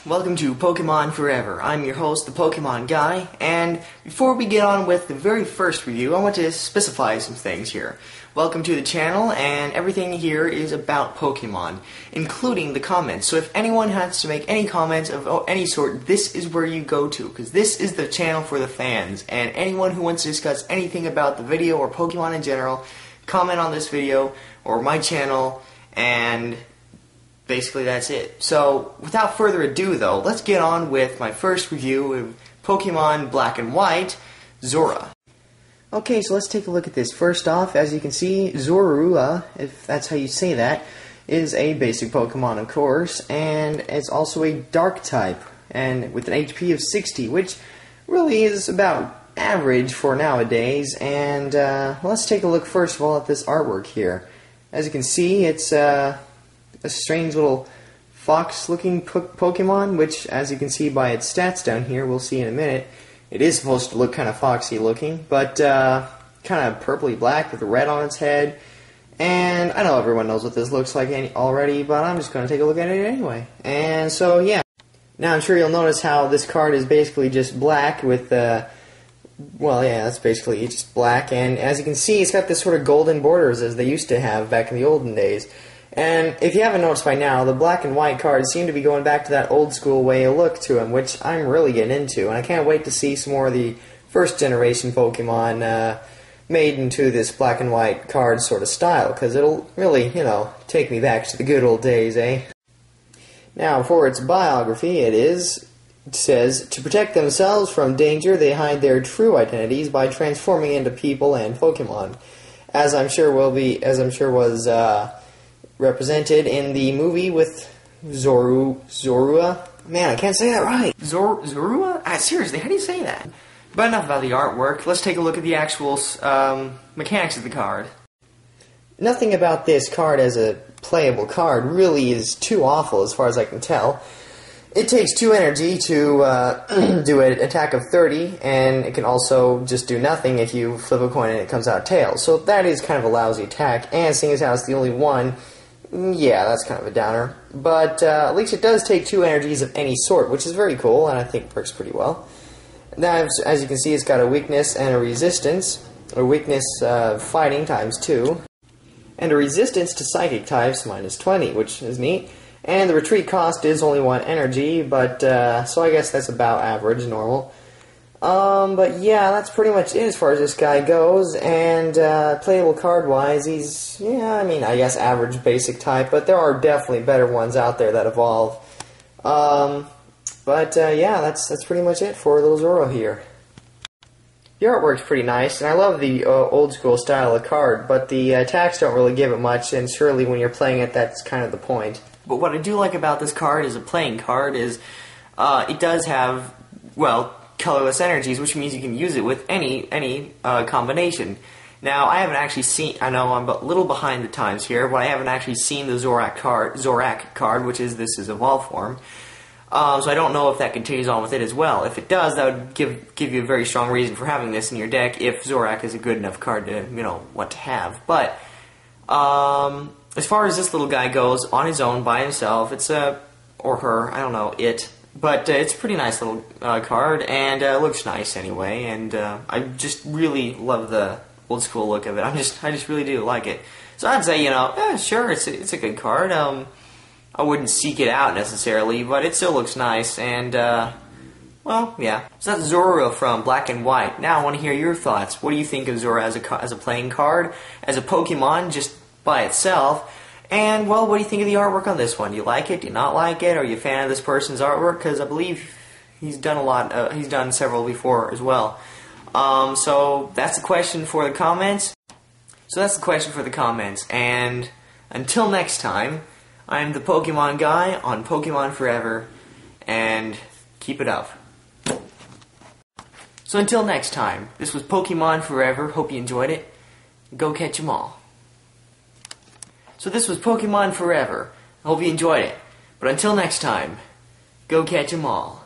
Welcome to Pokemon Forever. I'm your host, the Pokemon Guy, and before we get on with the very first review, I want to specify some things here. Welcome to the channel, and everything here is about Pokemon, including the comments. So if anyone has to make any comments of any sort, this is where you go to, because this is the channel for the fans, and anyone who wants to discuss anything about the video or Pokemon in general, comment on this video or my channel, and basically that's it. So without further ado though, let's get on with my first review of Pokemon Black and White, Zorua. Okay, so let's take a look at this. First off, as you can see, Zorua, if that's how you say that, is a basic Pokemon, of course, and it's also a Dark type, and with an HP of 60, which really is about average for nowadays. And let's take a look first of all at this artwork here. As you can see, it's a strange little fox-looking Pokemon, which, as you can see by its stats down here, we'll see in a minute, it is supposed to look kind of foxy-looking, but kind of purpley black with red on its head. And I know everyone knows what this looks like already, but I'm just going to take a look at it anyway. And so, yeah. Now, I'm sure you'll notice how this card is basically just black with, well, yeah, that's basically just black. And as you can see, it's got this sort of golden borders as they used to have back in the olden days. And if you haven't noticed by now, the black and white cards seem to be going back to that old school way of look to them, which I'm really getting into. And I can't wait to see some more of the first generation Pokemon made into this black and white card sort of style, because it'll really, you know, take me back to the good old days, eh? Now, for its biography, it says, to protect themselves from danger, they hide their true identities by transforming into people and Pokemon, as I'm sure was represented in the movie with Zorua. Man, I can't say that right. Zorua? Seriously, how do you say that? But enough about the artwork. Let's take a look at the actual mechanics of the card. Nothing about this card as a playable card really is too awful as far as I can tell. It takes 2 energy to do an attack of 30, and it can also just do nothing if you flip a coin and it comes out tails. So that is kind of a lousy attack, and seeing as how it's the only one, yeah, that's kind of a downer. But at least it does take 2 energies of any sort, which is very cool, and I think works pretty well. Now, as you can see, it's got a weakness and a resistance. A weakness fighting times 2, and a resistance to psychic types minus 20, which is neat. And the retreat cost is only 1 energy, but so I guess that's about average, normal. But yeah, that's pretty much it as far as this guy goes, and playable card-wise, he's, yeah, I mean, I guess average basic type, but there are definitely better ones out there that evolve. But yeah, that's pretty much it for little Zorua here. The artwork's pretty nice, and I love the old school style of card, but the attacks don't really give it much, and surely when you're playing it, that's kind of the point. But what I do like about this card as a playing card is it does have, well, colorless energies, which means you can use it with any combination. Now, I haven't actually seen, I know I'm a little behind the times here, but I haven't actually seen the Zorak card, which is this is Evolve form. So I don't know if that continues on with it as well. If it does, that would give you a very strong reason for having this in your deck if Zorak is a good enough card to, you know, what to have. But as far as this little guy goes, on his own, by himself, it's or her, I don't know, it. But it's a pretty nice little card, and it looks nice anyway, and I just really love the old school look of it. I just really do like it. So I'd say, you know, yeah, sure, it's a good card. I wouldn't seek it out necessarily, but it still looks nice, and well, yeah. So that's Zorua from Black and White. Now I want to hear your thoughts. What do you think of Zorua as a playing card, as a Pokemon just by itself? And, well, what do you think of the artwork on this one? Do you like it? Do you not like it? Are you a fan of this person's artwork? Because I believe he's done a lot. He's done several before as well. So that's the question for the comments. And until next time, I'm the Pokemon Guy on Pokemon Forever. And keep it up. So until next time, this was Pokemon Forever. Hope you enjoyed it. Go catch 'em all. So this was Pokemon Forever. I hope you enjoyed it. But until next time, go catch 'em all.